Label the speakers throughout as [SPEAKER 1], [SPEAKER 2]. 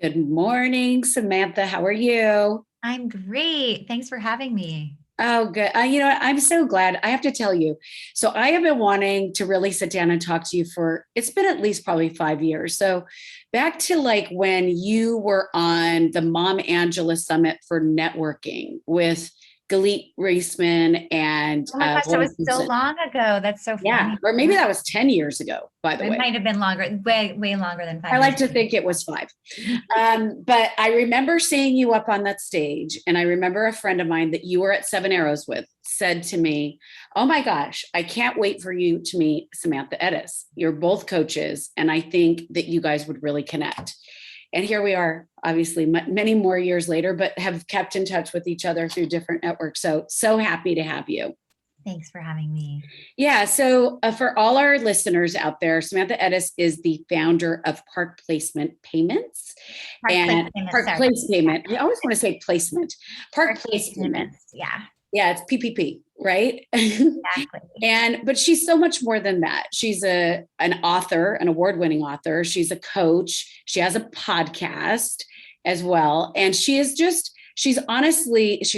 [SPEAKER 1] Good morning, Samantha. How are you?
[SPEAKER 2] I'm great. Thanks for having me.
[SPEAKER 1] Oh, good. I'm so glad. I have to tell you. So, I have been wanting to really sit down and talk to you it's been at least probably 5 years. So, back to like when you were on the Mom Angela Summit for networking with Galit Reisman and
[SPEAKER 2] Oh my gosh, that
[SPEAKER 1] Lauren
[SPEAKER 2] was so
[SPEAKER 1] Simpson.
[SPEAKER 2] long ago. That's so
[SPEAKER 1] Yeah.
[SPEAKER 2] funny.
[SPEAKER 1] Or maybe that was 10 years ago, by the
[SPEAKER 2] It
[SPEAKER 1] way.
[SPEAKER 2] might have been longer, way longer than
[SPEAKER 1] I
[SPEAKER 2] 5 years
[SPEAKER 1] like to think it was five. But I remember seeing you up on that stage. And I remember a friend of mine that you were at Seven Arrows with said to me, "Oh my gosh, I can't wait for you to meet Samantha Ettus. You're both coaches. And I think that you guys would really connect." And here we are, obviously, many more years later, but have kept in touch with each other through different networks. So happy to have you.
[SPEAKER 2] Thanks for having me.
[SPEAKER 1] Yeah. So for all our listeners out there, Samantha Ettus is the founder of Park Placement Payments
[SPEAKER 2] Park Place
[SPEAKER 1] and
[SPEAKER 2] Payments,
[SPEAKER 1] Park
[SPEAKER 2] sorry.
[SPEAKER 1] Place Payment. I always want to say placement. Park
[SPEAKER 2] Park Place
[SPEAKER 1] Place Payment.
[SPEAKER 2] Payments. Yeah,
[SPEAKER 1] Yeah, it's PPP, right?
[SPEAKER 2] exactly.
[SPEAKER 1] But she's so much more than that. She's an author, an award-winning author. She's a coach. She has a podcast as well. And she's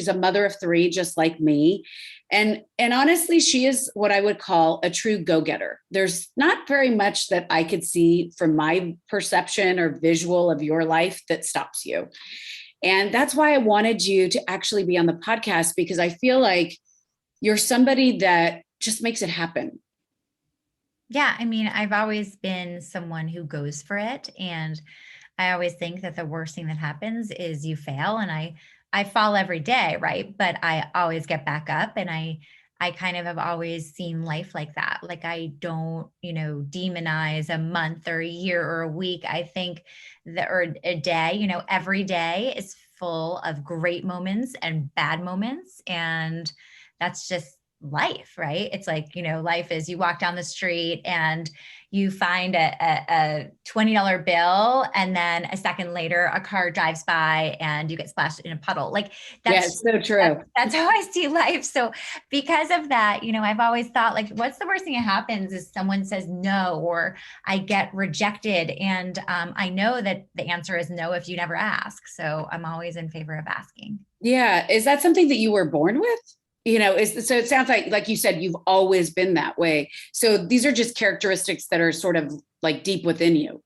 [SPEAKER 1] a mother of three, just like me. And honestly, she is what I would call a true go-getter. There's not very much that I could see from my perception or visual of your life that stops you. And that's why I wanted you to actually be on the podcast, because I feel like you're somebody that just makes it happen.
[SPEAKER 2] Yeah, I mean, I've always been someone who goes for it, and I always think that the worst thing that happens is you fail, and I fall every day, right? But I always get back up, and I kind of have always seen life like that. Like I don't, demonize a month or a year or a week. I think that or a day, every day is full of great moments and bad moments, and that's just life, right? It's like, life is you walk down the street and you find a $20 bill, and then a second later a car drives by and you get splashed in a puddle. Like
[SPEAKER 1] Yeah,
[SPEAKER 2] that's
[SPEAKER 1] it's so true.
[SPEAKER 2] that's how I see life. So because of that, I've always thought, like, what's the worst thing that happens is someone says no, or I get rejected, and I know that the answer is no if you never ask. So I'm always in favor of asking.
[SPEAKER 1] Yeah. Is that something that you were born with? So it sounds like you said you've always been that way. So these are just characteristics that are sort of like deep within you.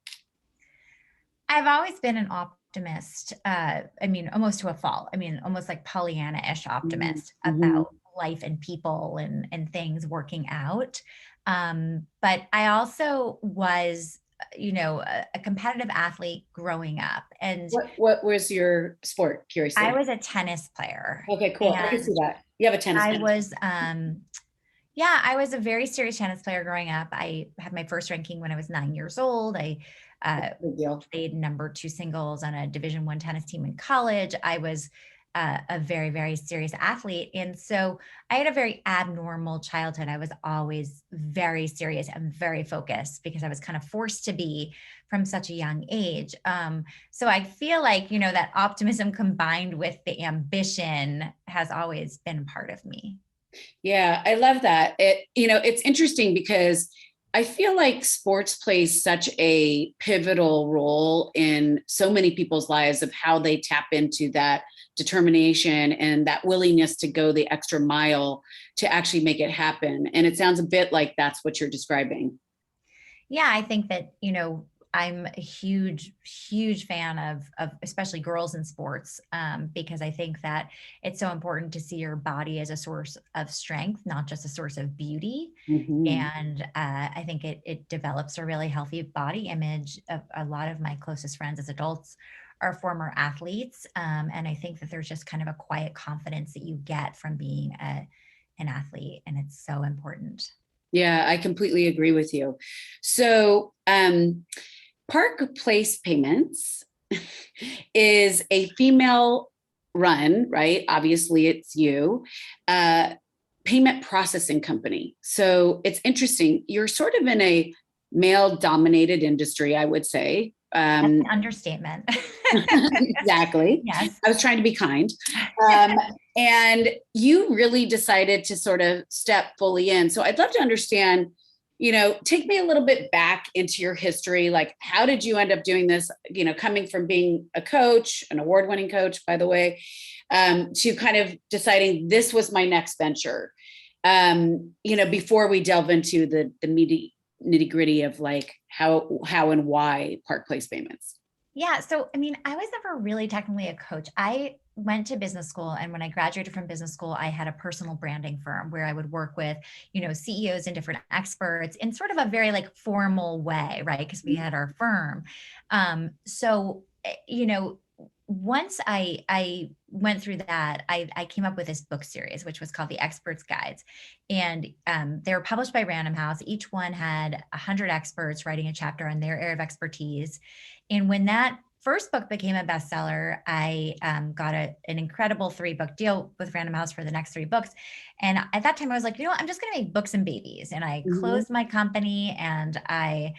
[SPEAKER 2] I've always been an optimist. I mean, almost to a fault. I mean, almost like Pollyanna-ish optimist
[SPEAKER 1] Mm-hmm.
[SPEAKER 2] about life and people and things working out. But I also was, a competitive athlete growing up, and
[SPEAKER 1] What was your sport?
[SPEAKER 2] I
[SPEAKER 1] Curiously.
[SPEAKER 2] was a tennis player,
[SPEAKER 1] Okay, cool. I can see
[SPEAKER 2] and
[SPEAKER 1] that. You have a tennis
[SPEAKER 2] I
[SPEAKER 1] match.
[SPEAKER 2] was, yeah, I was a very serious tennis player growing up. I had my first ranking when I was 9 years old. I uh,
[SPEAKER 1] Big deal.
[SPEAKER 2] played number two singles on a Division I tennis team in college. I was a very, very serious athlete. And so I had a very abnormal childhood. I was always very serious and very focused because I was kind of forced to be from such a young age. So I feel like, that optimism combined with the ambition has always been part of me.
[SPEAKER 1] Yeah, I love that. It's interesting because I feel like sports plays such a pivotal role in so many people's lives of how they tap into that determination and that willingness to go the extra mile to actually make it happen. And it sounds a bit like that's what you're describing.
[SPEAKER 2] Yeah, I think that, I'm a huge, huge fan of especially girls in sports, because I think that it's so important to see your body as a source of strength, not just a source of beauty.
[SPEAKER 1] Mhm.
[SPEAKER 2] And I think it develops a really healthy body image. A lot of my closest friends as adults are former athletes. And I think that there's just kind of a quiet confidence that you get from being an athlete. And it's so important.
[SPEAKER 1] Yeah, I completely agree with you. So, Park Place Payments is a female run, right? Obviously, it's you, uh, payment processing company. So it's interesting. You're sort of in a male dominated industry, I would say.
[SPEAKER 2] That's an understatement.
[SPEAKER 1] Exactly.
[SPEAKER 2] Yes.
[SPEAKER 1] I was trying to be kind. Um, and you really decided to sort of step fully in. So I'd love to understand, take me a little bit back into your history. Like, how did you end up doing this? Coming from being a coach, an award-winning coach, by the way, to kind of deciding this was my next venture. Before we delve into the nitty gritty of like how and why Park Place Payments.
[SPEAKER 2] Yeah. So, I mean, I was never really technically a coach. I went to business school. And when I graduated from business school, I had a personal branding firm where I would work with, CEOs and different experts in sort of a very like formal way, right? Because we had our firm. Once I went through that, I came up with this book series, which was called The Experts Guides. And they were published by Random House. Each one had 100 experts writing a chapter on their area of expertise. And when that first book became a bestseller, I got an incredible 3-book deal with Random House for the next 3 books. And at that time, I was like, I'm just going to make books and babies. And I closed my company, and I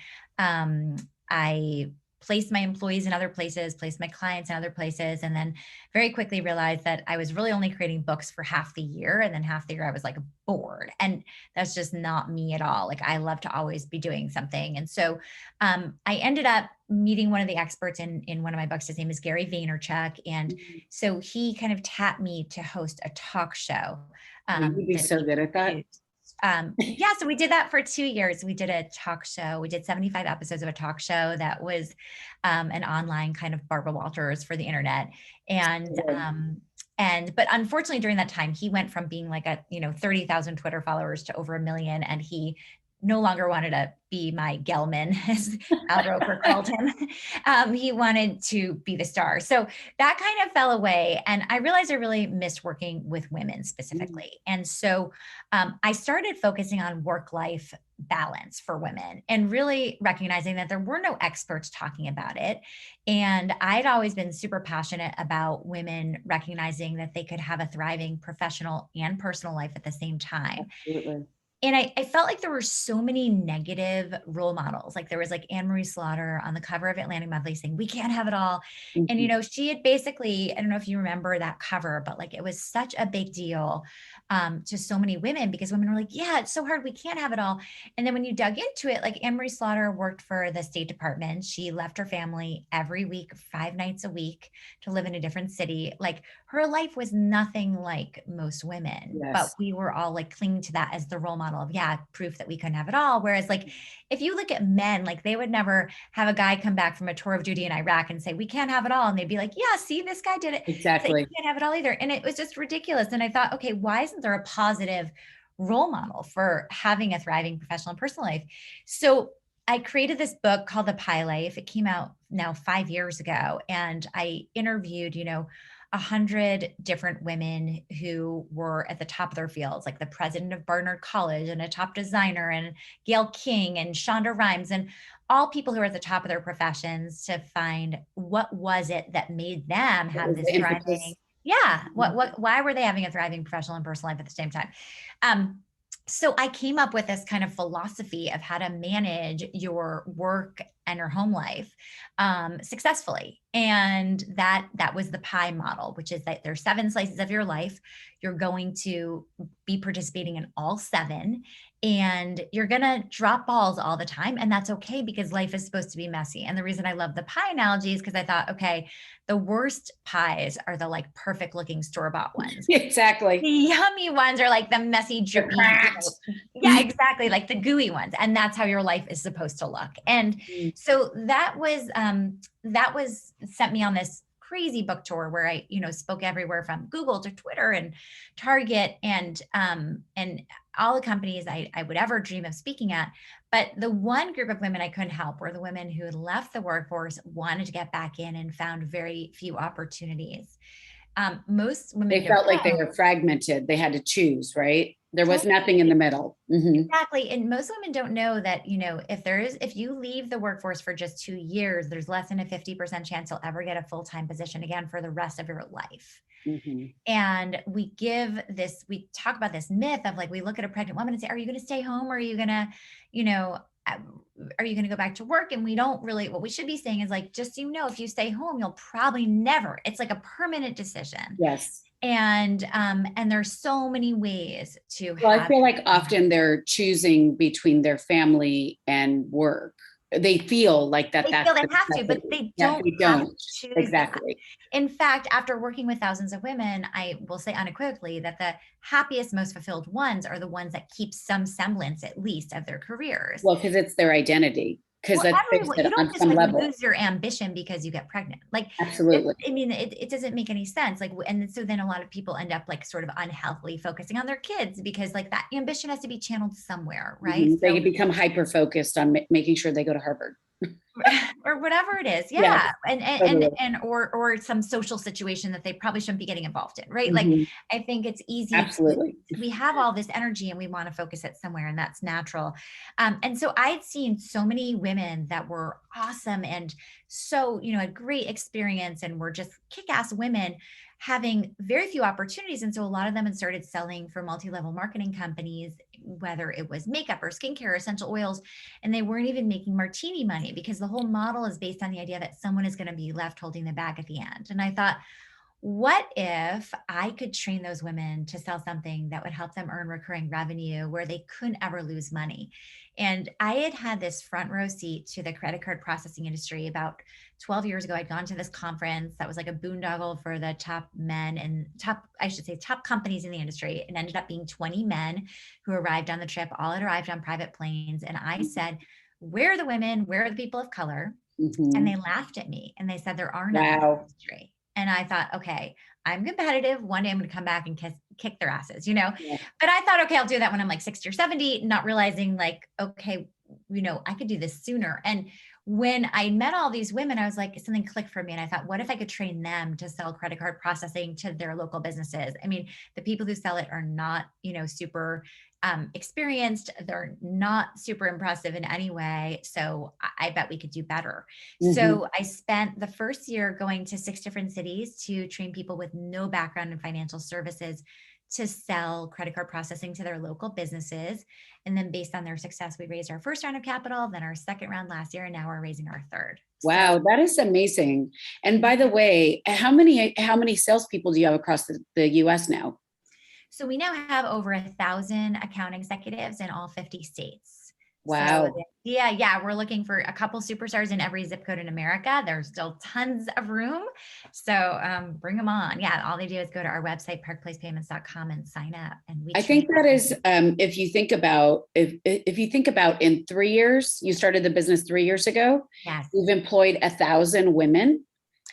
[SPEAKER 2] placed my employees in other places, placed my clients in other places, and then very quickly realized that I was really only creating books for half the year. And then half the year I was like bored. And that's just not me at all. Like, I love to always be doing something. And so I ended up meeting one of the experts in one of my books. His name is Gary Vaynerchuk. And so he kind of tapped me to host a talk show.
[SPEAKER 1] You'd be so good at that.
[SPEAKER 2] So we did that for 2 years. We did a talk show. We did 75 episodes of a talk show that was an online kind of Barbara Walters for the internet. But unfortunately during that time, he went from being like 30,000 Twitter followers to over 1 million. And he no longer wanted to be my Gelman, as Al Roker called him. He wanted to be the star. So that kind of fell away. And I realized I really missed working with women specifically. And so I started focusing on work-life balance for women and really recognizing that there were no experts talking about it. And I'd always been super passionate about women recognizing that they could have a thriving professional and personal life at the same time.
[SPEAKER 1] Absolutely.
[SPEAKER 2] And I felt like there were so many negative role models. Like there was like Anne-Marie Slaughter on the cover of Atlantic Monthly saying, we can't have it all. And, she had basically, I don't know if you remember that cover, but like it was such a big deal to so many women, because women were like, yeah, it's so hard. We can't have it all. And then when you dug into it, like Anne-Marie Slaughter worked for the State Department. She left her family every week, 5 nights a week to live in a different city. Like her life was nothing like most women, but we were all like clinging to that as the role model of, proof that we couldn't have it all. Whereas like, if you look at men, like they would never have a guy come back from a tour of duty in Iraq and say, we can't have it all. And they'd be like, yeah, see, this guy did it.
[SPEAKER 1] Exactly.
[SPEAKER 2] So you can't have it all either. And it was just ridiculous. And I thought, okay, why isn't there a positive role model for having a thriving professional and personal life? So I created this book called The Pie Life. It came out now 5 years ago. And I interviewed, 100 different women who were at the top of their fields, like the president of Barnard College and a top designer, and Gail King and Shonda Rhimes, and all people who are at the top of their professions, to find what was it that made them have this thriving. Why were they having a thriving professional and personal life at the same time? So I came up with this kind of philosophy of how to manage your work and your home life successfully. And that was the pie model, which is that there's 7 slices of your life. You're going to be participating in all 7, and you're going to drop balls all the time. And that's okay, because life is supposed to be messy. And the reason I love the pie analogy is because I thought, okay, the worst pies are the like perfect looking store-bought ones.
[SPEAKER 1] Exactly.
[SPEAKER 2] The yummy ones are like the messy, drippy. Yeah, exactly. Like the gooey ones. And that's how your life is supposed to look. And so that was sent me on this crazy book tour where I, spoke everywhere from Google to Twitter and Target and all the companies I would ever dream of speaking at. But the one group of women I couldn't help were the women who had left the workforce, wanted to get back in, and found very few opportunities. Most women,
[SPEAKER 1] they felt like they were fragmented. They had to choose, right? There was nothing in the middle.
[SPEAKER 2] Exactly. And most women don't know that, if you leave the workforce for just 2 years, there's less than a 50% chance you'll ever get a full-time position again for the rest of your life. And we talk about this myth of like, we look at a pregnant woman and say, are you going to stay home, or are you going to, are you going to go back to work? And we don't really, what we should be saying is like, just so you know, if you stay home, you'll probably never, it's like a permanent decision.
[SPEAKER 1] Yes.
[SPEAKER 2] And there's so many ways to
[SPEAKER 1] Well, I
[SPEAKER 2] have.
[SPEAKER 1] feel like often they're choosing between their family and work. They feel like
[SPEAKER 2] They
[SPEAKER 1] that's
[SPEAKER 2] feel they
[SPEAKER 1] the
[SPEAKER 2] have to, but
[SPEAKER 1] necessity.
[SPEAKER 2] they
[SPEAKER 1] Yeah,
[SPEAKER 2] don't
[SPEAKER 1] they
[SPEAKER 2] have to
[SPEAKER 1] don't.
[SPEAKER 2] choose that.
[SPEAKER 1] Exactly.
[SPEAKER 2] In fact, after working with thousands of women, I will say unequivocally that the happiest, most fulfilled ones are the ones that keep some semblance, at least, of their careers.
[SPEAKER 1] Well, because it's their identity. Because
[SPEAKER 2] Well,
[SPEAKER 1] let's face
[SPEAKER 2] everyone, you
[SPEAKER 1] it,
[SPEAKER 2] don't
[SPEAKER 1] on
[SPEAKER 2] just
[SPEAKER 1] some
[SPEAKER 2] like
[SPEAKER 1] level,
[SPEAKER 2] lose your ambition because you get pregnant. Like,
[SPEAKER 1] absolutely.
[SPEAKER 2] I mean, it doesn't make any sense. Like, and so then a lot of people end up like sort of unhealthily focusing on their kids because like that ambition has to be channeled somewhere, right?
[SPEAKER 1] Mhm. They
[SPEAKER 2] So
[SPEAKER 1] become hyper focused on making sure they go to Harvard.
[SPEAKER 2] or whatever it is,
[SPEAKER 1] Yes,
[SPEAKER 2] yeah,
[SPEAKER 1] totally.
[SPEAKER 2] and or some social situation that they probably shouldn't be getting involved in, right? Like,
[SPEAKER 1] Mhm.
[SPEAKER 2] I think it's easy to,
[SPEAKER 1] Absolutely.
[SPEAKER 2] we have all this energy and we want to focus it somewhere, and that's natural. And so I'd seen so many women that were awesome and so, a great experience and were just kick-ass women having very few opportunities. And so a lot of them had started selling for multi-level marketing companies, whether it was makeup or skincare or essential oils, and they weren't even making martini money because the whole model is based on the idea that someone is going to be left holding the bag at the end. And I thought, what if I could train those women to sell something that would help them earn recurring revenue where they couldn't ever lose money? And I had had this front row seat to the credit card processing industry about 12 years ago. I'd gone to this conference that was like a boondoggle for the top men and top, I should say, top companies in the industry. It ended up being 20 men who arrived on the trip, all had arrived on private planes. And I said, where are the women? Where are the people of color? And
[SPEAKER 1] Mhm.
[SPEAKER 2] they laughed at me and they said, there are none in the
[SPEAKER 1] Wow.
[SPEAKER 2] industry. And I thought, okay, I'm competitive. One day I'm going to come back and kick their asses,
[SPEAKER 1] Yeah.
[SPEAKER 2] But I thought, okay, I'll do that when I'm like 60 or 70, not realizing like, okay, I could do this sooner. And when I met all these women, I was like, something clicked for me. And I thought, what if I could train them to sell credit card processing to their local businesses? I mean, the people who sell it are not, super experienced. They're not super impressive in any way. So I bet we could do better.
[SPEAKER 1] Mhm.
[SPEAKER 2] So I spent the first year going to 6 different cities to train people with no background in financial services to sell credit card processing to their local businesses. And then based on their success, we raised our first round of capital, then our second round last year, and now we're raising our third. So
[SPEAKER 1] Wow, that is amazing. And by the way, how many salespeople do you have across the US now?
[SPEAKER 2] So we now have over 1,000 account executives in all 50 states. So
[SPEAKER 1] Wow.
[SPEAKER 2] yeah, we're looking for a couple superstars in every zip code in America. There's still tons of room. So bring them on. Yeah, all they do is go to our website, parkplacepayments.com, and sign up. And we
[SPEAKER 1] I
[SPEAKER 2] train.
[SPEAKER 1] think that is, if you think about, if you think about in 3 years, you started the business 3 years ago,
[SPEAKER 2] Yes.
[SPEAKER 1] you've employed 1,000 women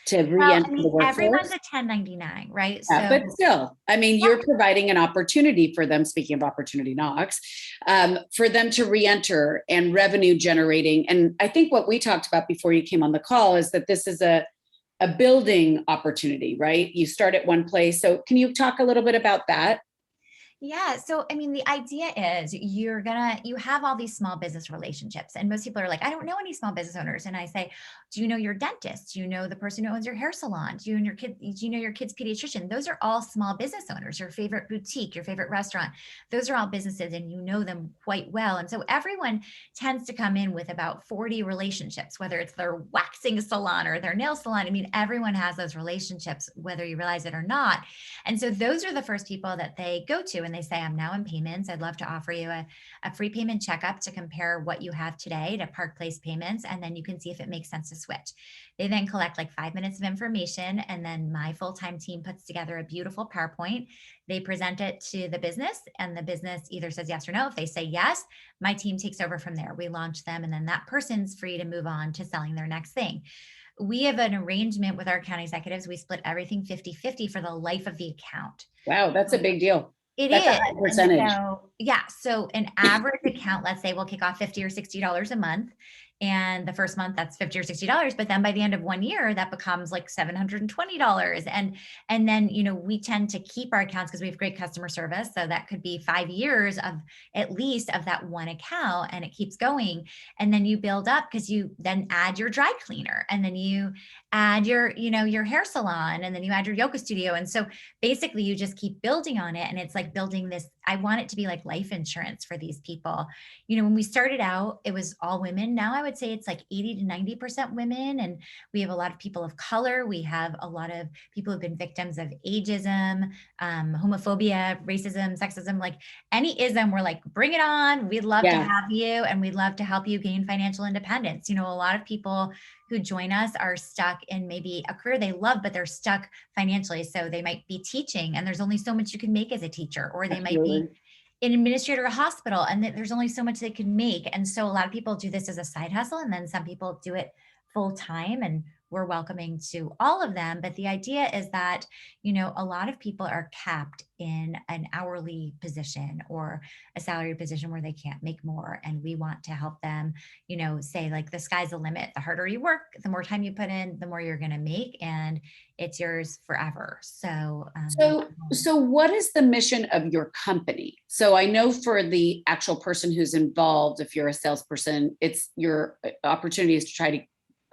[SPEAKER 1] to
[SPEAKER 2] Well,
[SPEAKER 1] re-enter
[SPEAKER 2] I mean,
[SPEAKER 1] the
[SPEAKER 2] everyone's
[SPEAKER 1] workforce.
[SPEAKER 2] a 1099, right?
[SPEAKER 1] Yeah,
[SPEAKER 2] So
[SPEAKER 1] but still, I mean,
[SPEAKER 2] yeah,
[SPEAKER 1] you're providing an opportunity for them, speaking of opportunity knocks, for them to re-enter and revenue generating. And I think what we talked about before you came on the call is that this is a building opportunity, right? You start at one place. So can you talk a little bit about that?
[SPEAKER 2] yeah. So, I mean, the idea is you have all these small business relationships. And most people are like, I don't know any small business owners. And I say, do you know your dentist? Do you know the person who owns your hair salon? Do you know your kid's pediatrician? Those are all small business owners, your favorite boutique, your favorite restaurant. Those are all businesses and you know them quite well. And so everyone tends to come in with about 40 relationships, whether it's their waxing salon or their nail salon. I mean, everyone has those relationships, whether you realize it or not. And so those are the first people that they go to and they say, I'm now in payments. I'd love to offer you a free payment checkup to compare what you have today to Park Place Payments. And then you can see if it makes sense to switch. They then collect like 5 minutes of information. And then my full-time team puts together a beautiful PowerPoint. They present it to the business and the business either says yes or no. If they say yes, my team takes over from there. We launch them and then that person's free to move on to selling their next thing. We have an arrangement with our account executives. We split everything 50-50 for the life of the account.
[SPEAKER 1] Wow, that's a big deal.
[SPEAKER 2] It
[SPEAKER 1] That's a
[SPEAKER 2] is.
[SPEAKER 1] high
[SPEAKER 2] And
[SPEAKER 1] percentage.
[SPEAKER 2] so, yeah. So an average account, let's say we'll kick off 50 or $60 a month. And the first month that's $50 or $60. But then by the end of 1 year, that becomes like $720. And then, we tend to keep our accounts because we have great customer service. So that could be 5 years of at least of that one account, and it keeps going. And then you build up because you then add your dry cleaner, and then you add your hair salon, and then you add your yoga studio. And so basically you just keep building on it. And it's like building this, I want it to be like life insurance for these people. When we started out, it was all women. Now I would say it's like 80 to 90% women. And we have a lot of people of color. We have a lot of people who've been victims of ageism, homophobia, racism, sexism, like any ism. We're like, bring it on. We'd love to
[SPEAKER 1] Yeah.
[SPEAKER 2] have you, and we'd love to help you gain financial independence. A lot of people who join us are stuck in maybe a career they love, but they're stuck financially. So they might be teaching, and there's only so much you can make as a teacher, or they might be
[SPEAKER 1] Absolutely.
[SPEAKER 2] an administrator at a hospital, and there's only so much they can make. And so a lot of people do this as a side hustle, and then some people do it full time, and we're welcoming to all of them. But the idea is that, a lot of people are capped in an hourly position or a salary position where they can't make more. And we want to help them, say like the sky's the limit. The harder you work, the more time you put in, the more you're going to make, and it's yours forever. So,
[SPEAKER 1] So what is the mission of your company? So I know for the actual person who's involved, if you're a salesperson, it's your opportunity is to try to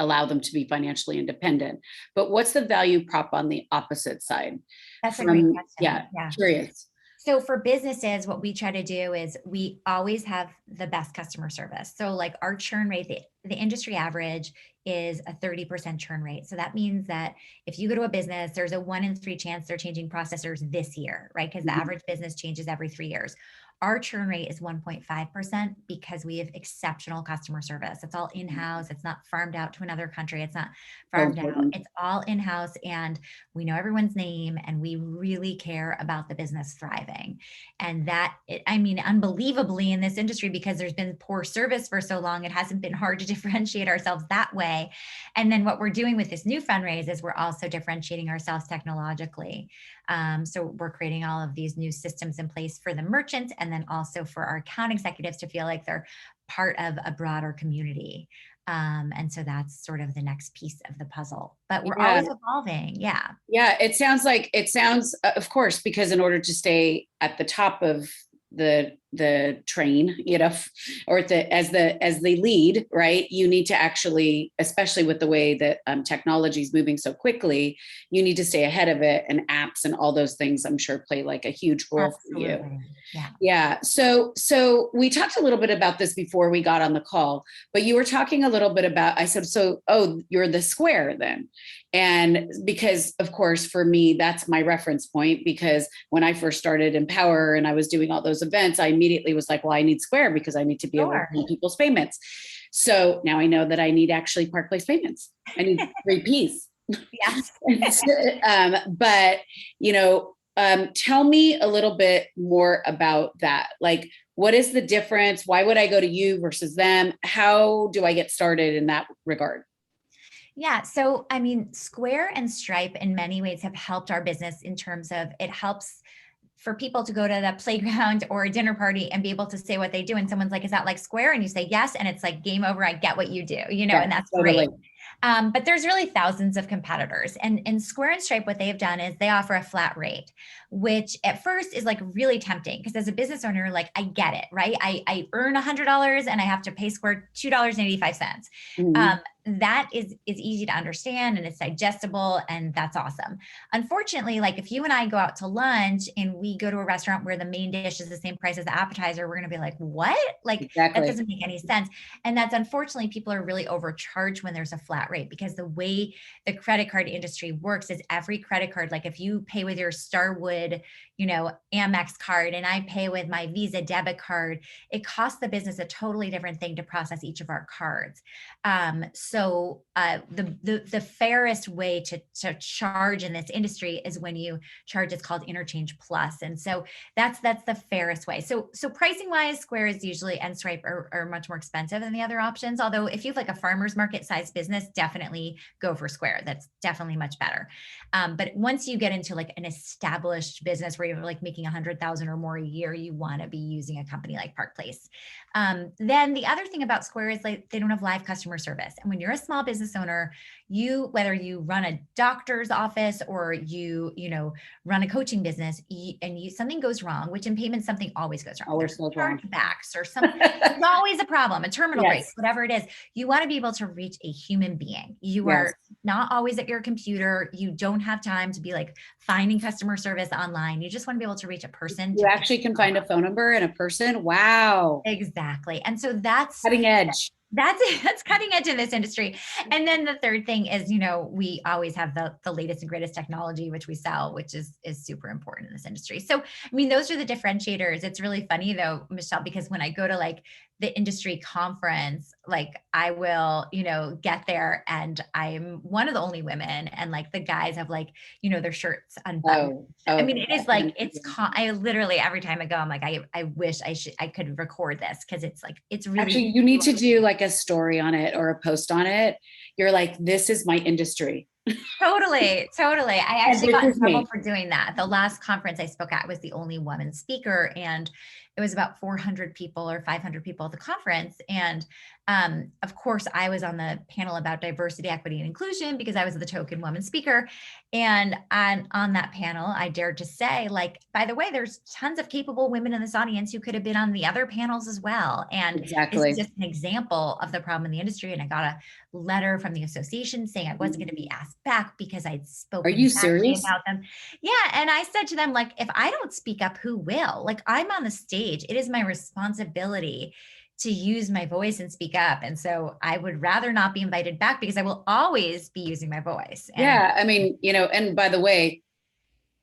[SPEAKER 1] allow them to be financially independent. But what's the value prop on the opposite side?
[SPEAKER 2] that's a great question.
[SPEAKER 1] Yeah,
[SPEAKER 2] Yeah.
[SPEAKER 1] curious.
[SPEAKER 2] So for businesses, what we try to do is we always have the best customer service. So like our churn rate, the industry average is a 30% churn rate. So that means that if you go to a business, there's a 1 in 3 chance they're changing processors this year, right? Because the
[SPEAKER 1] Mhm.
[SPEAKER 2] average business changes every 3 years. Our churn rate is 1.5% because we have exceptional customer service. It's all in-house. It's not farmed out to another country. It's not
[SPEAKER 1] So
[SPEAKER 2] farmed out.
[SPEAKER 1] important.
[SPEAKER 2] It's all in-house, and we know everyone's name, and we really care about the business thriving. And that, I mean, unbelievably in this industry, because there's been poor service for so long, it hasn't been hard to differentiate ourselves that way. And then what we're doing with this new fundraise is we're also differentiating ourselves technologically. So we're creating all of these new systems in place for the merchants, and then also for our account executives to feel like they're part of a broader community. And so that's sort of the next piece of the puzzle, but we're
[SPEAKER 1] Yeah.
[SPEAKER 2] always evolving. Yeah.
[SPEAKER 1] Yeah, it sounds, of course, because in order to stay at the top of the train, or as the lead, right, you need to actually, especially with the way that technology is moving so quickly, you need to stay ahead of it, and apps and all those things, I'm sure, play like a huge role for you.
[SPEAKER 2] Absolutely. Yeah.
[SPEAKER 1] Yeah. So we talked a little bit about this before we got on the call, but you were talking a little bit about, I said, oh, you're the square then. And because of course, for me, that's my reference point, because when I first started Empower and I was doing all those events, I immediately was like, well, I need Square because I need to be able to
[SPEAKER 2] Sure.
[SPEAKER 1] pay people's payments. So now I know that I need actually Park Place payments. I need 3Ps.
[SPEAKER 2] Yes.
[SPEAKER 1] But tell me a little bit more about that. Like, what is the difference? Why would I go to you versus them? How do I get started in that regard?
[SPEAKER 2] Yeah. So, I mean, Square and Stripe in many ways have helped our business in terms of it helps for people to go to the playground or a dinner party and be able to say what they do. And someone's like, is that like Square? And you say yes. And it's like, game over. I get what you do,
[SPEAKER 1] Yeah,
[SPEAKER 2] and that's
[SPEAKER 1] totally.
[SPEAKER 2] great. But there's really thousands of competitors. And in Square and Stripe, what they have done is they offer a flat rate, which at first is like really tempting because as a business owner, like I get it, right? I earn $100 and I have to pay Square $2.85.
[SPEAKER 1] Mhm.
[SPEAKER 2] That is easy to understand and it's digestible and that's awesome. Unfortunately, like if you and I go out to lunch and we go to a restaurant where the main dish is the same price as the appetizer, we're going to be like, what? Like that
[SPEAKER 1] Exactly.
[SPEAKER 2] doesn't make any sense. And that's unfortunately, people are really overcharged when there's a flat rate because the way the credit card industry works is every credit card, like if you pay with your Starwood, Amex card and I pay with my Visa debit card, it costs the business a totally different thing to process each of our cards. So so the fairest way to charge in this industry is when you charge, it's called interchange plus. And so that's the fairest way. So pricing wise, Square is usually, and Stripe are much more expensive than the other options. Although if you have like a farmer's market size business, definitely go for Square. That's definitely much better. But once you get into like an established business where you're like making 100,000 or more a year, you want to be using a company like Park Place. Then the other thing about Square is like they don't have live customer service. And when you're a small business owner, whether you run a doctor's office or run a coaching business, and something goes wrong, which in payments something always goes wrong.
[SPEAKER 1] Always
[SPEAKER 2] There's
[SPEAKER 1] goes wrong.
[SPEAKER 2] chargebacks or something. There's always a problem, a terminal break,
[SPEAKER 1] Yes.
[SPEAKER 2] whatever it is. You want to be able to reach a human being. You
[SPEAKER 1] Yes.
[SPEAKER 2] are not always at your computer. You don't have time to be like finding customer service online. You just want to be able to reach a person.
[SPEAKER 1] You actually can find a phone number and a person. Wow.
[SPEAKER 2] Exactly. And so that's
[SPEAKER 1] Cutting edge.
[SPEAKER 2] that's cutting edge in this industry. And then the third thing is, we always have the latest and greatest technology, which we sell, which is super important in this industry. So, I mean, those are the differentiators. It's really funny though, Michelle, because when I go to like the industry conference, like I will, get there and I'm one of the only women, and like the guys have like, their shirts unbuttoned. I mean, it is like, I literally, every time I go, I'm like, I wish I could record this, because it's like, it's really.
[SPEAKER 1] Actually, you need to do like a story on it or a post on it. You're like, this is my industry.
[SPEAKER 2] Totally. I actually got in trouble for doing that. The last conference I spoke at was the only woman speaker, and it was about 400 people or 500 people at the conference. And of course, I was on the panel about diversity, equity, and inclusion because I was the token woman speaker. And on that panel, I dared to say, like, by the way, there's tons of capable women in this audience who could have been on the other panels as well. And
[SPEAKER 1] Exactly.
[SPEAKER 2] This is just an example of the problem in the industry. And I got a letter from the association saying I wasn't going to be asked back because I'd spoken
[SPEAKER 1] Are you
[SPEAKER 2] badly
[SPEAKER 1] serious?
[SPEAKER 2] about them. Yeah. And I said to them, like, if I don't speak up, who will? Like, I'm on the stage. It is my responsibility to use my voice and speak up. And so I would rather not be invited back because I will always be using my voice.
[SPEAKER 1] Yeah. I mean, and by the way,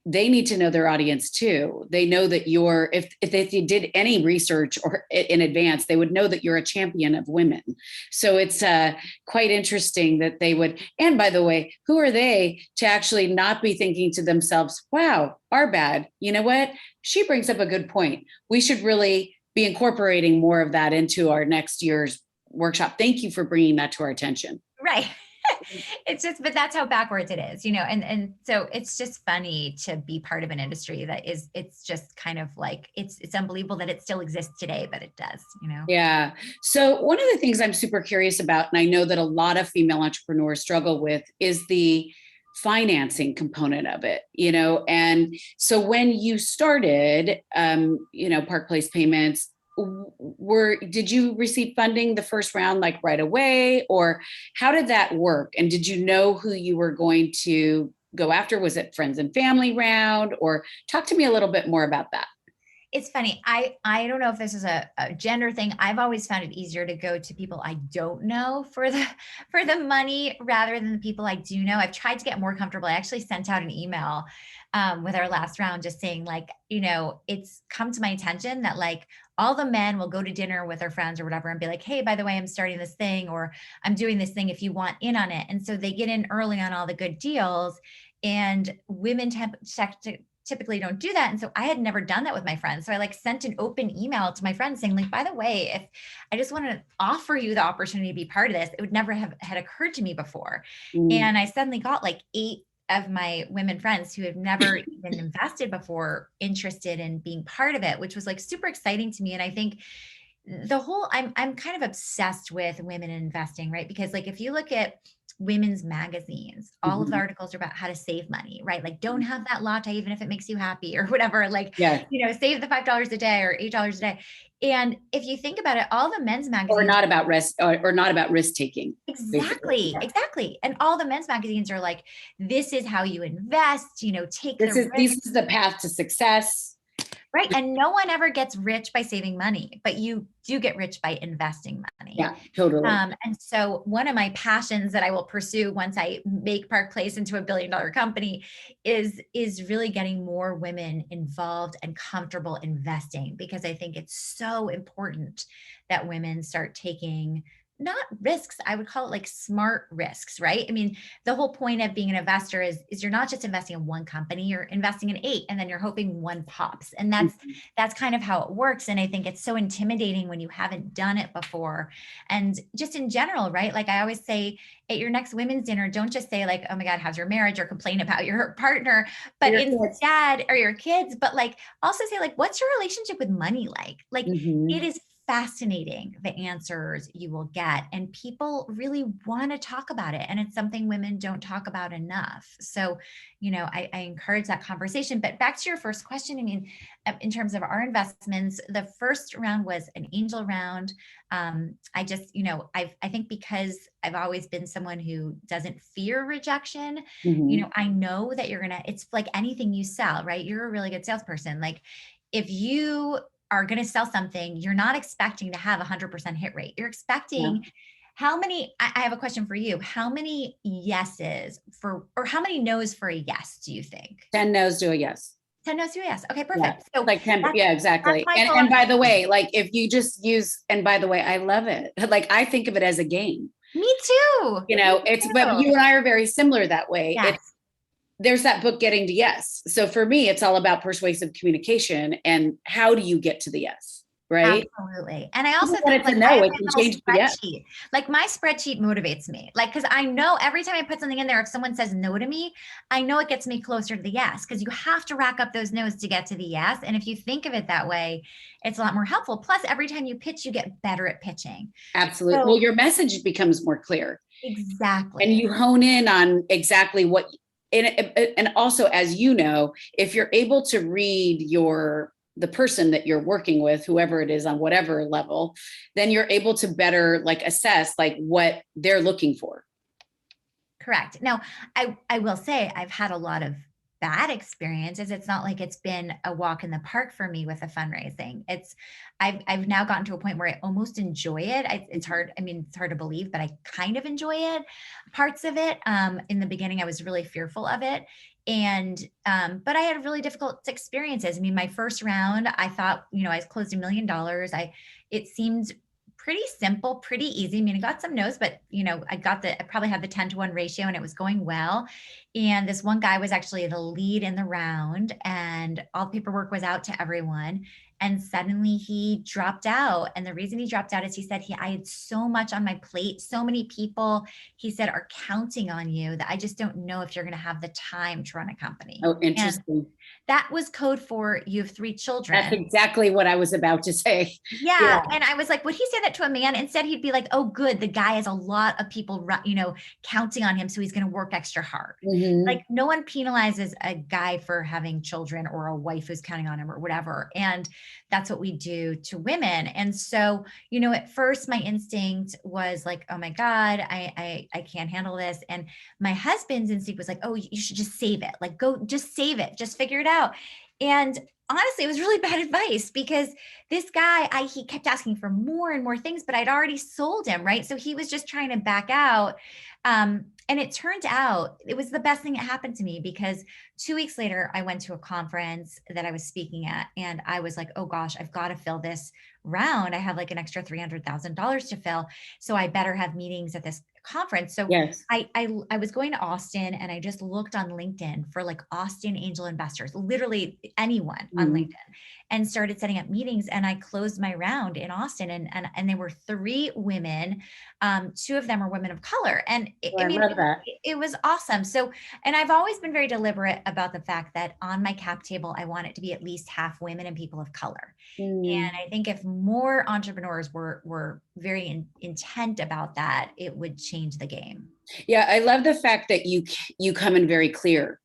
[SPEAKER 1] they need to know their audience too. They know that if they did any research or in advance, they would know that you're a champion of women. So it's quite interesting that they would. And by the way, who are they to actually not be thinking to themselves, wow, our bad. You know what? She brings up a good point. We should really be incorporating more of that into our next year's workshop. Thank you for bringing that to our attention.
[SPEAKER 2] Right. But that's how backwards it is, and so it's just funny to be part of an industry it's just kind of like, it's unbelievable that it still exists today, but it does,
[SPEAKER 1] Yeah. So one of the things I'm super curious about, and I know that a lot of female entrepreneurs struggle with, is the financing component of it, and so when you started, Park Place Payments, did you receive funding the first round, like right away, or how did that work? And did you know who you were going to go after? Was it friends and family round, or talk to me a little bit more about that?
[SPEAKER 2] It's funny. I don't know if this is a gender thing. I've always found it easier to go to people I don't know for the money rather than the people I do know. I've tried to get more comfortable. I actually sent out an email with our last round just saying, like, it's come to my attention that like all the men will go to dinner with their friends or whatever and be like, hey, by the way, I'm starting this thing, or I'm doing this thing if you want in on it. And so they get in early on all the good deals, and women typically don't do that. And so I had never done that with my friends. So I like sent an open email to my friends saying, like, by the way, if I just want to offer you the opportunity to be part of this, it would never have had occurred to me before. And I suddenly got like 8 of my women friends who have never even invested before interested in being part of it, which was like super exciting to me. And I think I'm kind of obsessed with women investing, right? Because like, if you look at women's magazines, all of the articles are about how to save money, right? Like, don't have that latte, even if it makes you happy or whatever, like, save the $5 a day or $8 a day. And if you think about it, all the men's magazines
[SPEAKER 1] or not about risk taking.
[SPEAKER 2] Exactly. And all the men's magazines are like, this is how you invest, take
[SPEAKER 1] this is the path to success.
[SPEAKER 2] Right. And no one ever gets rich by saving money, but you do get rich by investing money.
[SPEAKER 1] Yeah, totally.
[SPEAKER 2] And so one of my passions that I will pursue once I make Park Place into $1 billion company is really getting more women involved and comfortable investing, because I think it's so important that women start taking not risks, I would call it like smart risks, right? I mean, the whole point of being an investor is you're not just investing in one company, you're investing in 8 and then you're hoping one pops. And
[SPEAKER 1] Mhm.
[SPEAKER 2] that's kind of how it works. And I think it's so intimidating when you haven't done it before. And just in general, right? Like I always say at your next women's dinner, don't just say like, oh my God, how's your marriage, or complain about your partner,
[SPEAKER 1] For
[SPEAKER 2] but
[SPEAKER 1] your kids.
[SPEAKER 2] instead, or your kids, but like also say like, what's your relationship with money like? Like it
[SPEAKER 1] Mhm.
[SPEAKER 2] is fascinating the answers you will get, and people really want to talk about it, and it's something women don't talk about enough. So I encourage that conversation. But back to your first question, I mean, in terms of our investments, the first round was an angel round. I just I think because I've always been someone who doesn't fear rejection,
[SPEAKER 1] Mhm.
[SPEAKER 2] I know that it's like anything you sell, right? You're a really good salesperson. Like if you are going to sell something, you're not expecting to have 100% hit rate. You're
[SPEAKER 1] Yeah.
[SPEAKER 2] expecting how many, I have a question for you. How many yeses or how many no's for a yes, do you think?
[SPEAKER 1] 10 no's to a yes.
[SPEAKER 2] 10 no's to a yes. Okay,
[SPEAKER 1] Yeah.
[SPEAKER 2] perfect. So
[SPEAKER 1] Like 10,
[SPEAKER 2] that's,
[SPEAKER 1] yeah,
[SPEAKER 2] that's
[SPEAKER 1] exactly.
[SPEAKER 2] my
[SPEAKER 1] And by the
[SPEAKER 2] philosophy.
[SPEAKER 1] way, like if you just use, and by the way, I love it. Like I think of it as a game.
[SPEAKER 2] Me too. Me
[SPEAKER 1] It's, but
[SPEAKER 2] too.
[SPEAKER 1] you and I are very similar that way. It's,
[SPEAKER 2] Yes.
[SPEAKER 1] there's that book Getting to Yes. So for me, it's all about persuasive communication and how do you get to the yes, right?
[SPEAKER 2] Absolutely. And I also
[SPEAKER 1] Even when
[SPEAKER 2] think
[SPEAKER 1] it's a
[SPEAKER 2] like I
[SPEAKER 1] no,
[SPEAKER 2] have
[SPEAKER 1] it
[SPEAKER 2] my
[SPEAKER 1] can
[SPEAKER 2] little
[SPEAKER 1] change to yes.
[SPEAKER 2] spreadsheet. Like my spreadsheet motivates me. Like, cause I know every time I put something in there, if someone says no to me, I know it gets me closer to the yes. Cause you have to rack up those no's to get to the yes. And if you think of it that way, it's a lot more helpful. Plus, every time you pitch, you get better at pitching.
[SPEAKER 1] Absolutely. Well,
[SPEAKER 2] So
[SPEAKER 1] your message becomes more clear and
[SPEAKER 2] exactly.
[SPEAKER 1] you hone in on exactly what, and also, as you know, if you're able to read the person that you're working with, whoever it is on whatever level, then you're able to better like assess like what they're looking for.
[SPEAKER 2] Correct. Now, I will say I've had a lot of bad experiences. It's not like it's been a walk in the park for me with the fundraising. I've now gotten to a point where I almost enjoy it. It's hard. I mean, it's hard to believe, but I kind of enjoy it. Parts of it. In the beginning, I was really fearful of it. And but I had really difficult experiences. I mean, my first round, I thought, I closed $1 million. It seemed pretty simple, pretty easy. I mean, I got some no's, but I probably had the 10-to-1 ratio and it was going well. And this one guy was actually the lead in the round and all the paperwork was out to everyone. And suddenly he dropped out. And the reason he dropped out is he said I had so much on my plate, so many people, he said, are counting on you that I just don't know if you're going to have the time to run a company.
[SPEAKER 1] Oh,
[SPEAKER 2] And
[SPEAKER 1] interesting.
[SPEAKER 2] that was code for you have 3
[SPEAKER 1] That's
[SPEAKER 2] children.
[SPEAKER 1] exactly what I was about to say.
[SPEAKER 2] Yeah,
[SPEAKER 1] Yeah.
[SPEAKER 2] and I was like, would he say that to a man? Instead, he'd be like, "Oh, good, the guy has a lot of people, counting on him, so he's going to work extra hard." Like,
[SPEAKER 1] Mhm.
[SPEAKER 2] no one penalizes a guy for having children or a wife who's counting on him or whatever, and that's what we do to women. And so, at first, my instinct was like, "Oh my God, I can't handle this," and my husband's instinct was like, "Oh, you should just save it. Like, go, just save it, just figure it out." And honestly, it was really bad advice because this guy, he kept asking for more and more things, but I'd already sold him, right? So he was just trying to back out. And it turned out it was the best thing that happened to me because 2 weeks later, I went to a conference that I was speaking at, and I was like, oh gosh, I've got to fill this round. I have like an extra $300,000 to fill. So I better have meetings at this conference. So
[SPEAKER 1] Yes.
[SPEAKER 2] I was going to Austin and I just looked on LinkedIn for like Austin angel investors, literally anyone on LinkedIn,
[SPEAKER 1] Mhm.
[SPEAKER 2] and started setting up meetings. And I closed my round in Austin, and there were 3 women. 2 of them are women of color, and
[SPEAKER 1] Oh,
[SPEAKER 2] I
[SPEAKER 1] I
[SPEAKER 2] mean
[SPEAKER 1] love that.
[SPEAKER 2] it was awesome. So, and I've always been very deliberate about the fact that on my cap table, I want it to be at least half women and people of color.
[SPEAKER 1] Mm.
[SPEAKER 2] And I think if more entrepreneurs were very intent about that, it would change the game.
[SPEAKER 1] Yeah, I love the fact that you come in very clear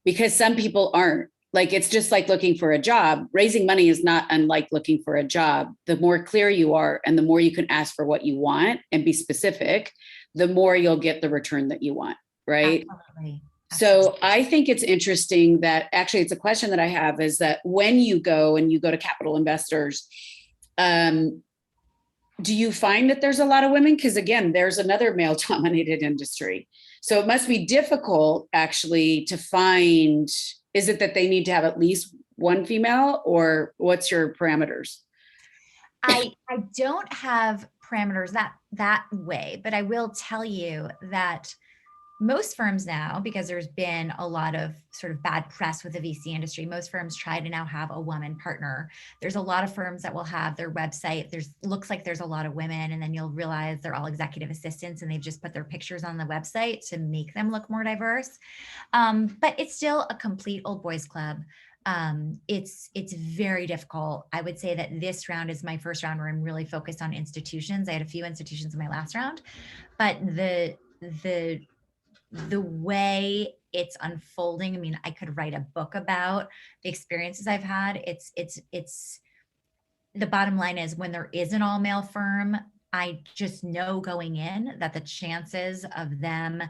[SPEAKER 1] because some people aren't. Like it's just like looking for a job. Raising money is not unlike looking for a job. The more clear you are and the more you can ask for what you want and be specific, the more you'll get the return that you want, right?
[SPEAKER 2] Absolutely. Absolutely.
[SPEAKER 1] So I think it's interesting that actually it's a question that I have is that when you go to capital investors, um, do you find that there's a lot of women? Because again, there's another male dominated industry. So it must be difficult actually to find, is it that they need to have at least one female or what's your parameters?
[SPEAKER 2] I don't have parameters that way. But I will tell you that most firms now, because there's been a lot of sort of bad press with the VC industry, most firms try to now have a woman partner. There's a lot of firms that will have their website. Looks like there's a lot of women, and then you'll realize they're all executive assistants and they've just put their pictures on the website to make them look more diverse. But it's still a complete old boys club. It's very difficult. I would say that this round is my first round where I'm really focused on institutions. I had a few institutions in my last round, but the way it's unfolding, I mean, I could write a book about the experiences I've had. It's the bottom line is, when there is an all male firm, I just know going in that the chances of them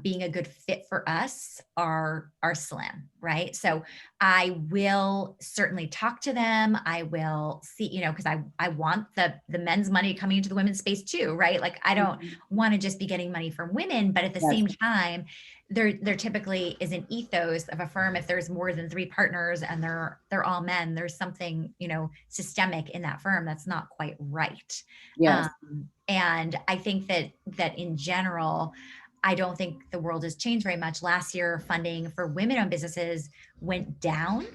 [SPEAKER 2] being a good fit for us are slim, right? So I will certainly talk to them. I will see, because I want the men's money coming into the women's space too, right? Like, I don't want to just be getting money from women, but at the same time, there typically is an ethos of a firm. If there's more than 3 partners and they're all men, there's something, systemic in that firm that's not quite right.
[SPEAKER 1] Yes.
[SPEAKER 2] And I think that in general, I don't think the world has changed very much. Last year, funding for women-owned businesses went down,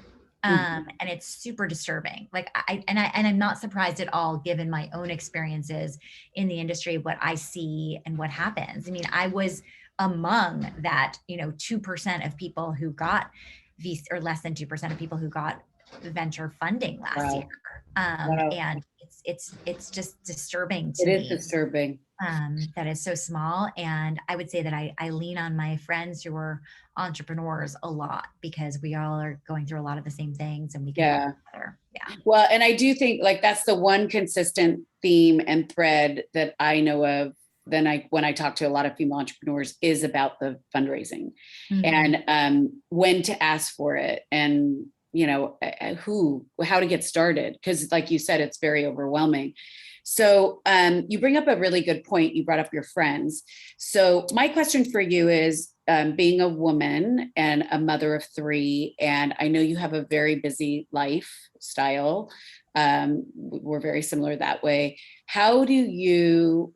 [SPEAKER 2] and it's super disturbing. Like, I'm not surprised at all, given my own experiences in the industry, what I see and what happens. I mean, I was among that, 2% of people who got VC, or less than 2% of people who got venture funding last year, and it's just disturbing to me.
[SPEAKER 1] It is disturbing.
[SPEAKER 2] That is so small. And I would say that I lean on my friends who are entrepreneurs a lot, because we all are going through a lot of the same things, and we can help each other. Yeah.
[SPEAKER 1] Well, and I do think, like, that's the one consistent theme and thread that I know of. When I talk to a lot of female entrepreneurs, is about the fundraising and when to ask for it, and how to get started, because like you said, it's very overwhelming. So you bring up a really good point. You brought up your friends. So my question for you is, being a woman and a mother of 3, and I know you have a very busy lifestyle. We're very similar that way. How do you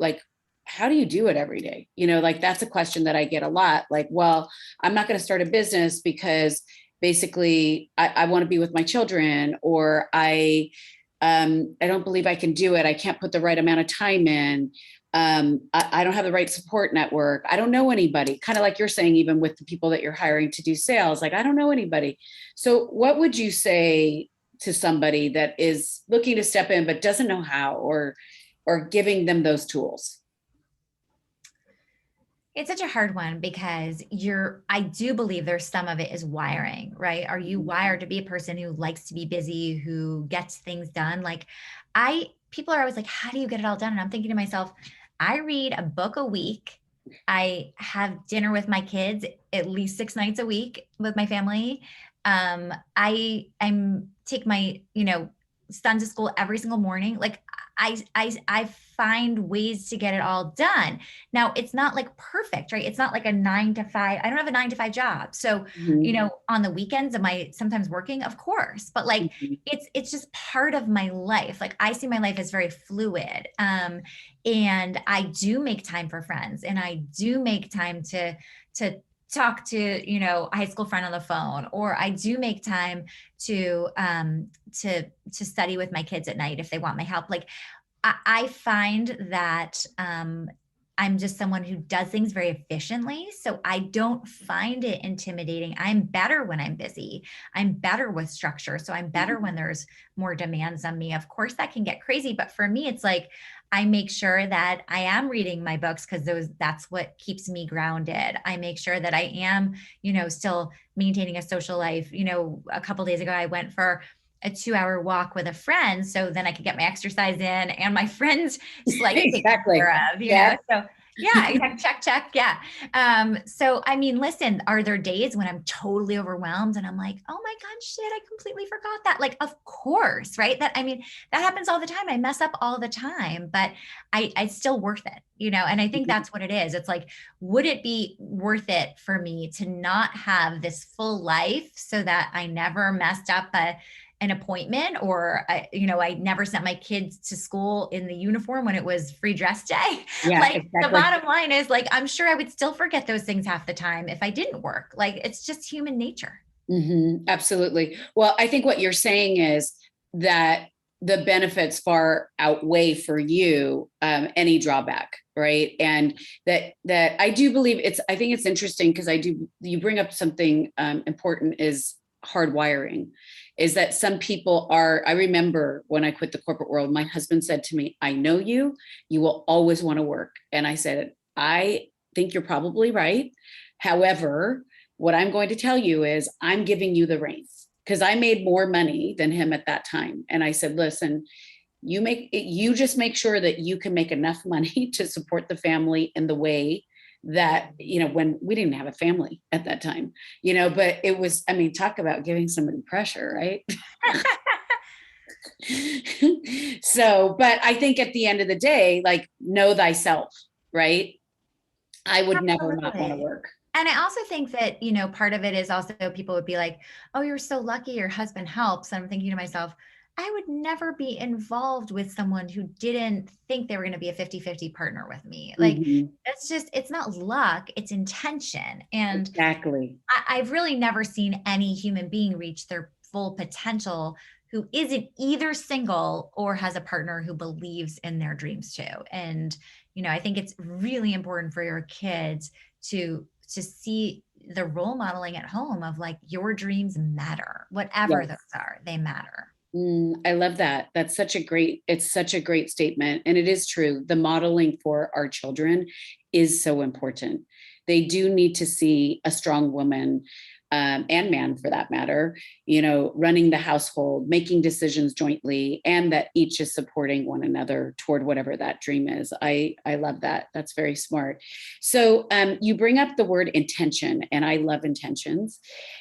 [SPEAKER 1] do it every day? Like, that's a question that I get a lot. Like, well, I'm not going to start a business because basically I want to be with my children, or I don't believe I can do it. I can't put the right amount of time in. I don't have the right support network. I don't know anybody, kind of like you're saying, even with the people that you're hiring to do sales, like, I don't know anybody. So what would you say to somebody that is looking to step in, but doesn't know how, or giving them those tools?
[SPEAKER 2] It's such a hard one, because I do believe there's some of it is wiring, right? Are you wired to be a person who likes to be busy, who gets things done? Like, people are always like, how do you get it all done? And I'm thinking to myself, I read a book a week. I have dinner with my kids at least 6 nights a week with my family. I'm take my, son to school every single morning. Like, I find ways to get it all done. Now, it's not like perfect, right? It's not like a 9 to 5. I don't have a 9 to 5 job. So, on the weekends, am I sometimes working? Of course, but like, it's just part of my life. Like, I see my life as very fluid. And I do make time for friends, and I do make time to talk to, a high school friend on the phone, or I do make time to study with my kids at night if they want my help. Like, I find that I'm just someone who does things very efficiently. So I don't find it intimidating. I'm better when I'm busy. I'm better with structure. So I'm better when there's more demands on me. Of course, that can get crazy. But for me, it's like, I make sure that I am reading my books, because that's what keeps me grounded. I make sure that I am, still maintaining a social life. A couple of days ago, I went for a 2-hour walk with a friend, so then I could get my exercise in, and my friends like
[SPEAKER 1] Exactly.
[SPEAKER 2] Taken care of, know. So yeah, check. Yeah. So I mean, listen, are there days when I'm totally overwhelmed and I'm like, oh my God, shit, I completely forgot that? Like, of course, right? That happens all the time. I mess up all the time, but it's still worth it, and I think that's what it is. It's like, would it be worth it for me to not have this full life so that I never messed up an appointment, or I never sent my kids to school in the uniform when it was free dress day.
[SPEAKER 1] Yeah,
[SPEAKER 2] Like the
[SPEAKER 1] exactly.
[SPEAKER 2] bottom line is, like, I'm sure I would still forget those things half the time if I didn't work. Like, it's just human nature.
[SPEAKER 1] Absolutely. Well, I think what you're saying is that the benefits far outweigh for you any drawback, right? And that I do believe I think it's interesting because you bring up something important, is hardwiring. Is that some people I remember when I quit the corporate world, my husband said to me, I know you will always want to work. And I said, I think you're probably right. However, what I'm going to tell you is I'm giving you the reins, because I made more money than him at that time. And I said, listen, you just make sure that you can make enough money to support the family in the way that, when we didn't have a family at that time, but it was, talk about giving somebody pressure, right? So, but I think at the end of the day, like, know thyself, right? I would never not want to
[SPEAKER 2] Absolutely.
[SPEAKER 1] work.
[SPEAKER 2] And I also think that, part of it is also people would be like, oh, you're so lucky your husband helps. And I'm thinking to myself, I would never be involved with someone who didn't think they were going to be a 50-50 partner with me. Like, it's not luck, it's intention. And
[SPEAKER 1] Exactly.
[SPEAKER 2] I've really never seen any human being reach their full potential who isn't either single or has a partner who believes in their dreams too. And, I think it's really important for your kids to see the role modeling at home of, like, your dreams matter, whatever those
[SPEAKER 1] Yes.
[SPEAKER 2] are, they matter.
[SPEAKER 1] I love that. It's such a great statement. And it is true. The modeling for our children is so important. They do need to see a strong woman, and man for that matter, running the household, making decisions jointly, and that each is supporting one another toward whatever that dream is. I love that. That's very smart. So you bring up the word intention, and I love intentions.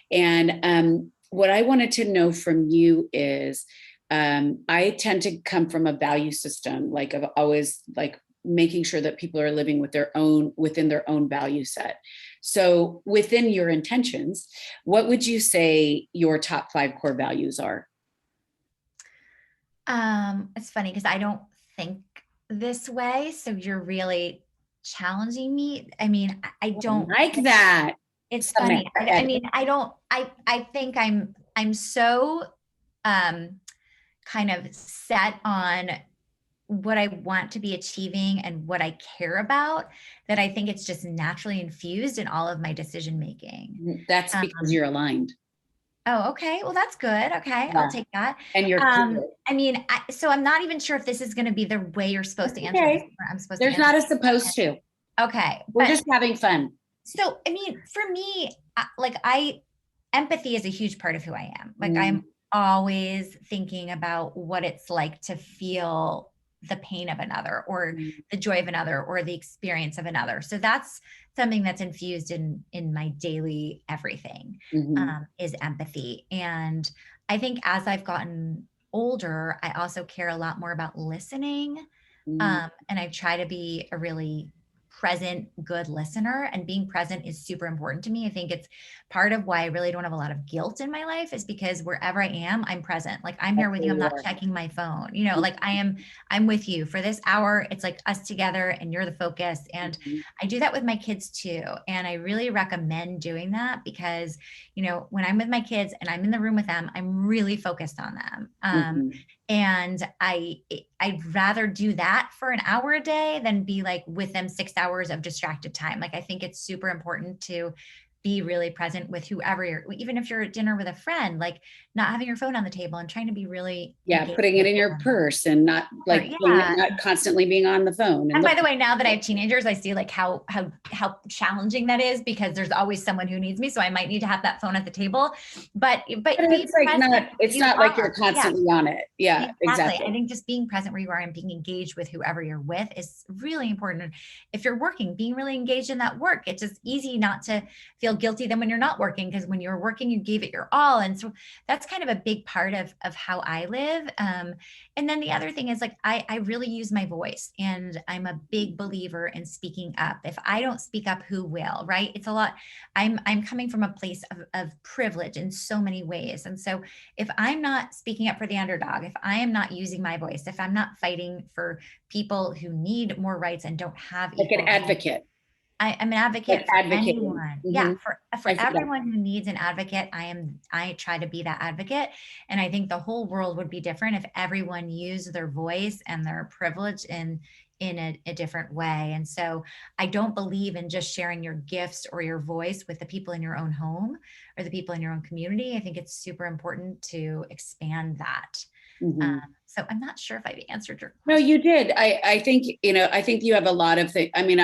[SPEAKER 1] And what I wanted to know from you is, I tend to come from a value system, like, of always, like, making sure that people are living within their own value set. So within your intentions, what would you say your top 5 core values are?
[SPEAKER 2] It's funny because I don't think this way. So you're really challenging me. I don't.
[SPEAKER 1] Like that.
[SPEAKER 2] It's
[SPEAKER 1] Samantha
[SPEAKER 2] funny.
[SPEAKER 1] Ettus.
[SPEAKER 2] I don't. I think I'm so kind of set on what I want to be achieving and what I care about, that I think it's just naturally infused in all of my decision making.
[SPEAKER 1] That's because you're aligned.
[SPEAKER 2] Oh, okay. Well, that's good. Okay, I'll
[SPEAKER 1] Yeah.
[SPEAKER 2] take that.
[SPEAKER 1] And you're clear.
[SPEAKER 2] So I'm not even sure if this is going to be the way you're supposed to answer this,
[SPEAKER 1] Okay.
[SPEAKER 2] or I'm supposed to
[SPEAKER 1] There's
[SPEAKER 2] answer
[SPEAKER 1] not a
[SPEAKER 2] it.
[SPEAKER 1] supposed to.
[SPEAKER 2] Okay,
[SPEAKER 1] We're
[SPEAKER 2] but
[SPEAKER 1] just having fun.
[SPEAKER 2] so for me, empathy is a huge part of who I am. Like,
[SPEAKER 1] Mm,
[SPEAKER 2] I'm always thinking about what it's like to feel the pain of another, or
[SPEAKER 1] mm,
[SPEAKER 2] the joy of another, or the experience of another. So that's something that's infused in my daily everything,
[SPEAKER 1] mhm,
[SPEAKER 2] is empathy. And I think as I've gotten older, I also care a lot more about listening.
[SPEAKER 1] mm.
[SPEAKER 2] And I try to be a really present, good listener, and being present is super important to me. I think it's part of why I really don't have a lot of guilt in my life, is because wherever I am, I'm present. Like, I'm
[SPEAKER 1] That's
[SPEAKER 2] here with
[SPEAKER 1] who
[SPEAKER 2] you. I'm
[SPEAKER 1] you
[SPEAKER 2] not
[SPEAKER 1] are.
[SPEAKER 2] checking my phone, like I'm with you for this hour. It's like us together and you're the focus. And
[SPEAKER 1] Mhm,
[SPEAKER 2] I do that with my kids too. And I really recommend doing that because, when I'm with my kids and I'm in the room with them, I'm really focused on them.
[SPEAKER 1] mhm.
[SPEAKER 2] And I'd rather do that for an hour a day than be like with them 6 hours of distracted time. Like, I think it's super important to be really present with whoever even if you're at dinner with a friend, like, not having your phone on the table and trying to be really
[SPEAKER 1] Yeah,
[SPEAKER 2] engaged
[SPEAKER 1] putting it
[SPEAKER 2] with
[SPEAKER 1] in your
[SPEAKER 2] them.
[SPEAKER 1] purse and not
[SPEAKER 2] Or,
[SPEAKER 1] like
[SPEAKER 2] yeah.
[SPEAKER 1] not constantly being on the phone and
[SPEAKER 2] And by
[SPEAKER 1] look.
[SPEAKER 2] the way, now that I have teenagers, I see like how challenging that is, because there's always someone who needs me. So I might need to have that phone at the table, but
[SPEAKER 1] But
[SPEAKER 2] be
[SPEAKER 1] it's like
[SPEAKER 2] present
[SPEAKER 1] not,
[SPEAKER 2] where
[SPEAKER 1] it's
[SPEAKER 2] you
[SPEAKER 1] not like you're
[SPEAKER 2] are. Yeah.
[SPEAKER 1] constantly on it. Yeah,
[SPEAKER 2] Exactly. I
[SPEAKER 1] exactly.
[SPEAKER 2] think just being present where you are and being engaged with whoever you're with is really important. If you're working, being really engaged in that work, it's just easy not to feel feel guilty then when you're not working, because when you're working, you gave it your all. And so that's kind of a big part of how I live. And then the other thing is like, I really use my voice, and I'm a big believer in speaking up. If I don't speak up, who will, right? It's a lot. I'm coming from a place of privilege in so many ways. And so if I'm not speaking up for the underdog, if I am not using my voice, if I'm not fighting for people who need more rights and don't have
[SPEAKER 1] Like an
[SPEAKER 2] equal rights,
[SPEAKER 1] advocate,
[SPEAKER 2] I'm an
[SPEAKER 1] like
[SPEAKER 2] advocate for
[SPEAKER 1] advocating.
[SPEAKER 2] anyone. Yeah,
[SPEAKER 1] Mhm.
[SPEAKER 2] for
[SPEAKER 1] I see that.
[SPEAKER 2] everyone who needs an advocate, I try to be that advocate. And I think the whole world would be different if everyone used their voice and their privilege in a different way. And so I don't believe in just sharing your gifts or your voice with the people in your own home or the people in your own community. I think it's super important to expand that.
[SPEAKER 1] Mhm.
[SPEAKER 2] So I'm not sure if I've answered your
[SPEAKER 1] No,
[SPEAKER 2] question.
[SPEAKER 1] you did. I think, I think you have a lot of things. I mean,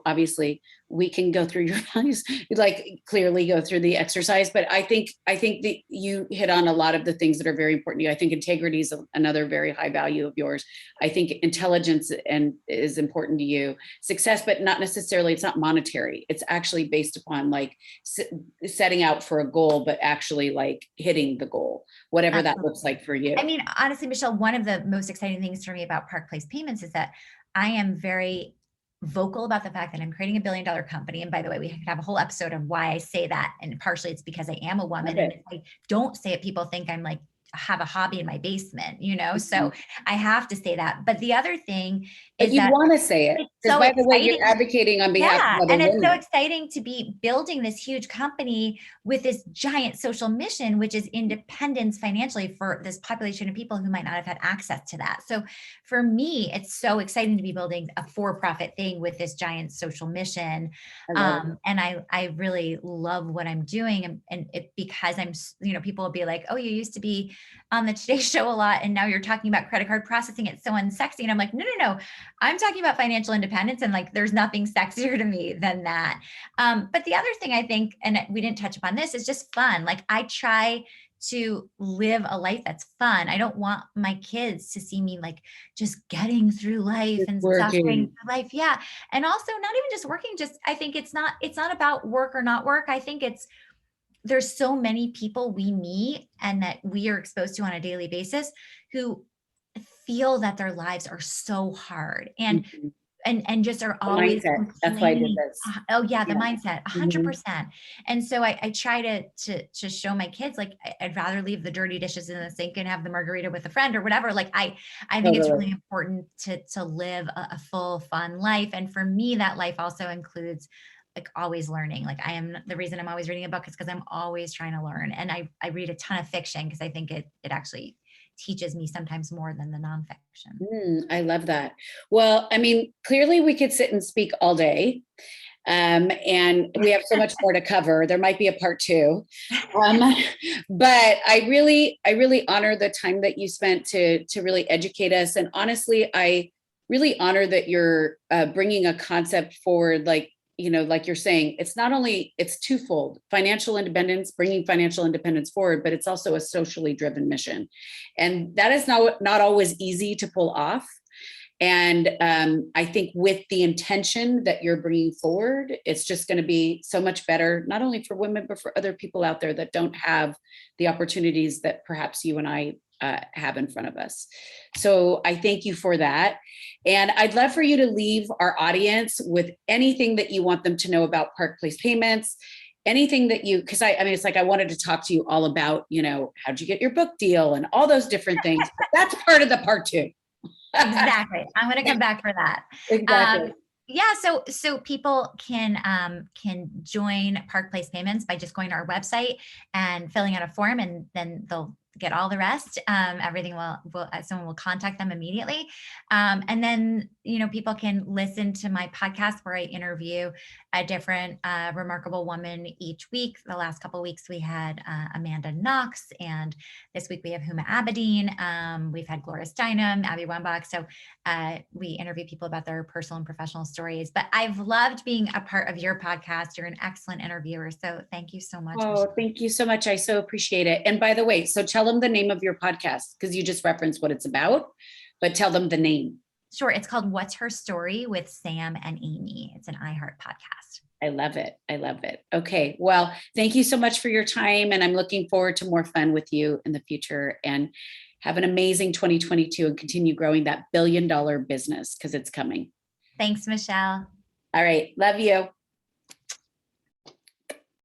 [SPEAKER 1] obviously we can go through your values, like clearly go through the exercise, but I think that you hit on a lot of the things that are very important to you. I think integrity is another very high value of yours. I think intelligence and is important to you. Success, but not necessarily, it's not monetary. It's actually based upon like setting out for a goal, but actually like hitting the goal, whatever that looks
[SPEAKER 2] Absolutely.
[SPEAKER 1] like for you.
[SPEAKER 2] I mean, honestly, Michelle, one of the most exciting things for me about Park Place Payments is that I am very vocal about the fact that I'm creating $1 billion company. And by the way, we could have a whole episode of why I say that. And partially it's because I am a woman.
[SPEAKER 1] Love
[SPEAKER 2] And
[SPEAKER 1] it.
[SPEAKER 2] if I don't say it, people think I'm like, have a hobby in my basement,
[SPEAKER 1] Mhm.
[SPEAKER 2] so I have to say that. But the other thing
[SPEAKER 1] But
[SPEAKER 2] is
[SPEAKER 1] you
[SPEAKER 2] that
[SPEAKER 1] want to say it
[SPEAKER 2] it's
[SPEAKER 1] because,
[SPEAKER 2] so
[SPEAKER 1] by the way, you're
[SPEAKER 2] exciting.
[SPEAKER 1] advocating on behalf
[SPEAKER 2] Yeah.
[SPEAKER 1] of other
[SPEAKER 2] And it's so
[SPEAKER 1] women.
[SPEAKER 2] exciting to be building this huge company with this giant social mission, which is independence financially for this population of people who might not have had access to that. So for me, it's so exciting to be building a for-profit thing with this giant social mission.
[SPEAKER 1] I love it.
[SPEAKER 2] And I really love what I'm doing. And it, because people will be like, oh, you used to be on the Today Show a lot, and now you're talking about credit card processing. It's so unsexy. And I'm like, no, no, no. I'm talking about financial independence, and like there's nothing sexier to me than that. But the other thing I think, and we didn't touch upon this, is just fun. Like I try to live a life that's fun. I don't want my kids to see me like just getting through life
[SPEAKER 1] It's
[SPEAKER 2] and suffering
[SPEAKER 1] working.
[SPEAKER 2] through life. Yeah. And also not even just working, just I think it's not about work or not work. I think there's so many people we meet and that we are exposed to on a daily basis who feel that their lives are so hard
[SPEAKER 1] Mhm.
[SPEAKER 2] and just are
[SPEAKER 1] The
[SPEAKER 2] always
[SPEAKER 1] mindset. That's why I did
[SPEAKER 2] complaining.
[SPEAKER 1] this.
[SPEAKER 2] Oh yeah, the
[SPEAKER 1] Yeah.
[SPEAKER 2] mindset,
[SPEAKER 1] Mhm.
[SPEAKER 2] 100%. And so I try to show my kids like I'd rather leave the dirty dishes in the sink and have the margarita with a friend or whatever. Like I think it's
[SPEAKER 1] Totally.
[SPEAKER 2] really important to live a full fun life. And for me, that life also includes like always learning. Like the reason I'm always reading a book is because I'm always trying to learn. And I read a ton of fiction because I think it actually teaches me sometimes more than the nonfiction.
[SPEAKER 1] I love that. Well, I mean, clearly we could sit and speak all day. And we have so much more to cover. There might be a part two. Um, but I really honor the time that you spent to really educate us. And honestly, I really honor that you're bringing a concept forward, like you're saying, it's twofold: financial independence, bringing financial independence forward, but it's also a socially driven mission. And that is not always easy to pull off. And I think with the intention that you're bringing forward, it's just going to be so much better, not only for women, but for other people out there that don't have the opportunities that perhaps you and I have in front of us. So I thank you for that. And I'd love for you to leave our audience with anything that you want them to know about Park Place Payments. Anything that because I mean, it's like I wanted to talk to you all about, how'd you get your book deal and all those different things. But that's part of the part two.
[SPEAKER 2] Exactly. I'm going to come back for that.
[SPEAKER 1] Exactly.
[SPEAKER 2] Yeah, so people can join Park Place Payments by just going to our website and filling out a form, and then they'll get all the rest. Everything will someone will contact them immediately, and then people can listen to my podcast where I interview a different remarkable woman each week. The last couple of weeks we had Amanda Knox, and this week we have Huma Abedin. We've had Gloria Steinem, Abby Wambach. So we interview people about their personal and professional stories. But I've loved being a part of your podcast. You're an excellent interviewer. So thank you so much, Michelle.
[SPEAKER 1] Oh, thank you so much. I so appreciate it. And by the way, so tell them the name of your podcast, because you just referenced what it's about, but tell them the name.
[SPEAKER 2] Sure. It's called What's Her Story with Sam and Amy. It's an iHeart podcast.
[SPEAKER 1] I love it. I love it. Okay. Well, thank you so much for your time. And I'm looking forward to more fun with you in the future, and have an amazing 2022 and continue growing that $1 billion business, because it's coming.
[SPEAKER 2] Thanks, Michelle.
[SPEAKER 1] All right. Love you.